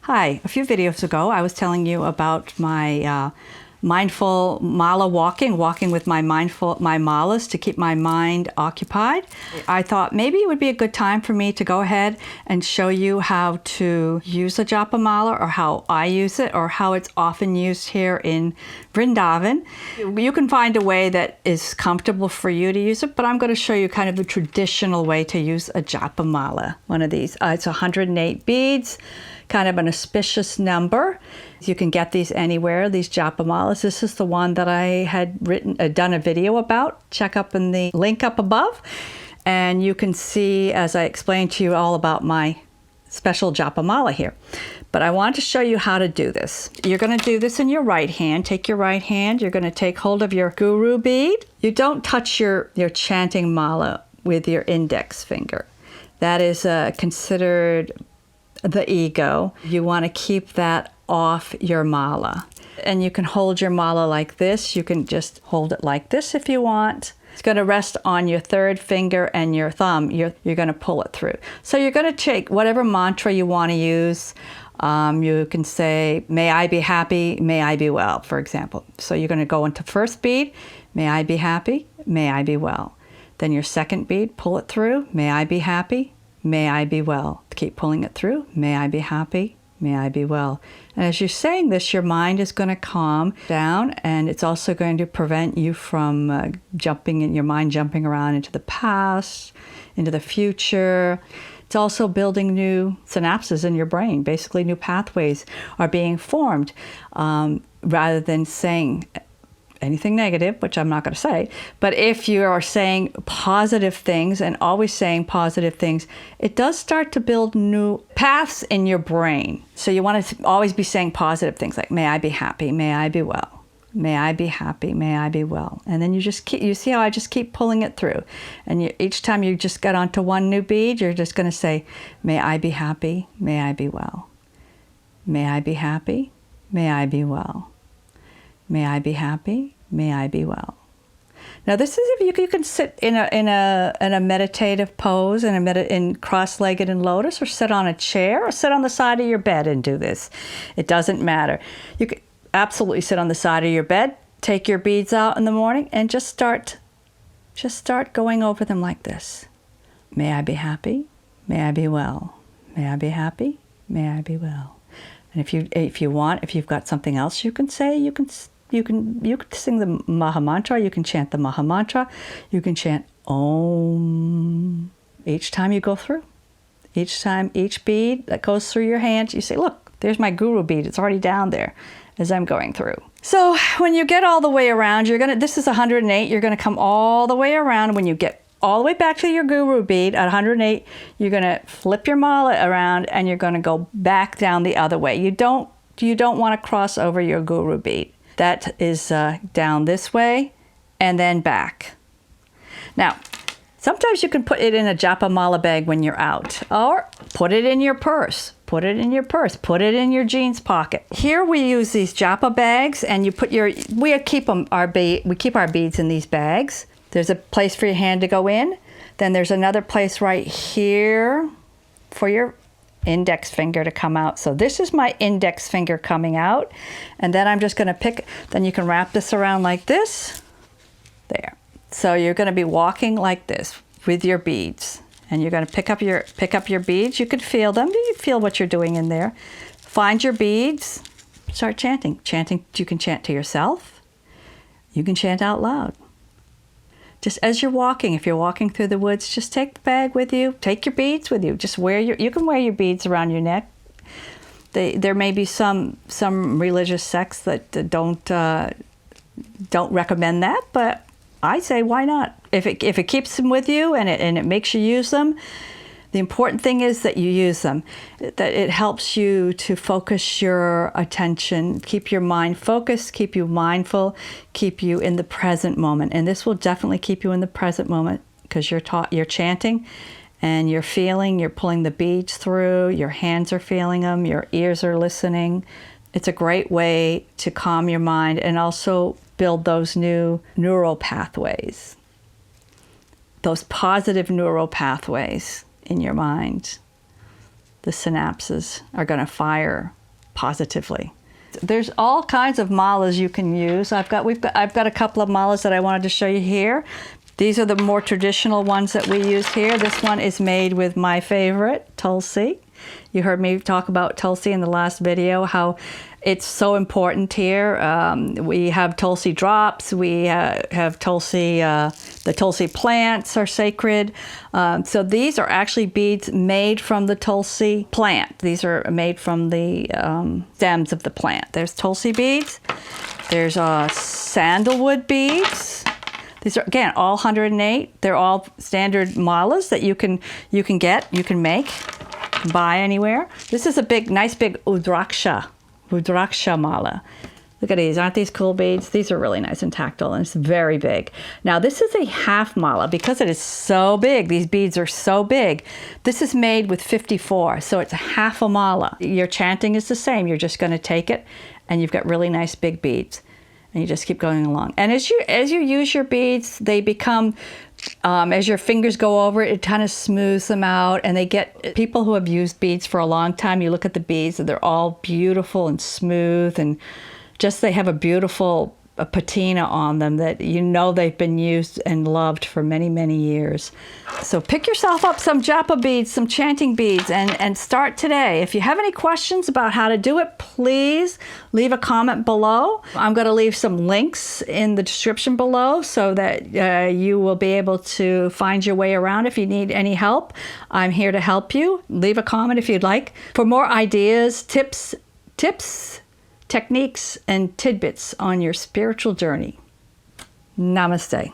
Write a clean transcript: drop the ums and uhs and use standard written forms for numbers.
Hi, a few videos ago I was telling you about my mindful mala walking with my malas to keep my mind occupied. I thought maybe it would be a good time for me to go ahead and show you how to use a japa mala, or how I use it, or how it's often used here in Vrindavan. You can find a way that is comfortable for you to use it, but I'm going to show you kind of the traditional way to use a japa mala, one of these. It's 108 beads, kind of an auspicious number. You can get these anywhere, these japa malas. This is the one that I had done a video about. Check up in the link up above, and you can see, as I explained to you, all about my special japa mala here. But I want to show you how to do this. You're going to do this in your right hand. Take your right hand. You're going to take hold of your guru bead. You don't touch your chanting mala with your index finger. That is considered the ego. You want to keep that off your mala. And you can hold your mala like this. You can just hold it like this if you want. It's going to rest on your third finger and your thumb. You're going to pull it through. So you're going to take whatever mantra you want to use. You can say, may I be happy, may I be well, for example. So you're going to go into first bead, may I be happy, may I be well. Then your second bead, pull it through, may I be happy, may I be well. Keep pulling it through, may I be happy, may I be well. And as you're saying this, your mind is going to calm down, and it's also going to prevent you from your mind jumping around into the past, into the future. It's also building new synapses in your brain. Basically, new pathways are being formed, rather than saying anything negative, which I'm not going to say. But if you are saying positive things and always saying positive things, it does start to build new paths in your brain. So you want to always be saying positive things like, may I be happy, may I be well. May I be happy, may I be well. And then you see how I just keep pulling it through. And each time you just get onto one new bead, you're just going to say, may I be happy, may I be well. May I be happy, may I be well. May I be happy, may I be well. Now this is if you can sit in a meditative pose, in cross-legged in lotus, or sit on a chair, or sit on the side of your bed and do this. It doesn't matter. You can absolutely sit on the side of your bed, take your beads out in the morning, and just start going over them like this. May I be happy, may I be well. May I be happy, may I be well. And if you've got something else you can say, you can sing the Maha Mantra, you can chant the Maha Mantra, you can chant Om each time you go through. Each bead that goes through your hand, you say, look, there's my guru bead, it's already down there as I'm going through. So when you get all the way around, this is 108, you're gonna come all the way around. When you get all the way back to your guru bead at 108, you're gonna flip your mala around and you're gonna go back down the other way. You don't wanna cross over your guru bead. That is down this way and then back. Now, sometimes you can put it in a japa mala bag when you're out, or put it in your purse. Put it in your purse. Put it in your jeans pocket. Here we use these japa bags, and we keep our beads in these bags. There's a place for your hand to go in. Then there's another place right here for your index finger to come out. So this is my index finger coming out, and then I'm just going to then you can wrap this around like this. There. So you're going to be walking like this with your beads, and you're going to pick up your beads. You can feel them. You feel what you're doing in there. Find your beads. Start chanting. You can chant to yourself. You can chant out loud. Just as you're walking, if you're walking through the woods, just take the bag with you. Take your beads with you. Just you can wear your beads around your neck. There may be some religious sects that don't recommend that, but I say, why not? If it keeps them with you and it makes you use them, the important thing is that you use them, that it helps you to focus your attention, keep your mind focused, keep you mindful, keep you in the present moment. And this will definitely keep you in the present moment, because you're chanting and you're pulling the beads through, your hands are feeling them, your ears are listening. It's a great way to calm your mind and also build those new neural pathways, those positive neural pathways in your mind the synapses are going to fire positively. There's all kinds of malas you can use. I've got a couple of malas that I wanted to show you here. These are the more traditional ones that we use here. This one is made with my favorite, Tulsi. You heard me talk about Tulsi in the last video, how it's so important here. We have Tulsi drops, we have Tulsi, the Tulsi plants are sacred. So these are actually beads made from the Tulsi plant. These are made from the stems of the plant. There's Tulsi beads, there's sandalwood beads. These are, again, all 108. They're all standard malas that you can make, buy anywhere. This is a nice big Rudraksha mala. Look at these, aren't these cool beads? These are really nice and tactile, and it's very big. Now this is a half mala because it is so big. These beads are so big. This is made with 54, so it's a half a mala. Your chanting is the same. You're just going to take it, and you've got really nice big beads. And you just keep going along. And as you use your beads, they become, as your fingers go over it, it kind of smooths them out. And they get, people who have used beads for a long time, you look at the beads and they're all beautiful and smooth, and just they have a beautiful patina on them that you know they've been used and loved for many, many years. So pick yourself up some japa beads, some chanting beads, and start today. If you have any questions about how to do it, please leave a comment below. I'm going to leave some links in the description below so that you will be able to find your way around. If you need any help, I'm here to help you. Leave a comment if you'd like. For more ideas, tips, techniques, and tidbits on your spiritual journey. Namaste.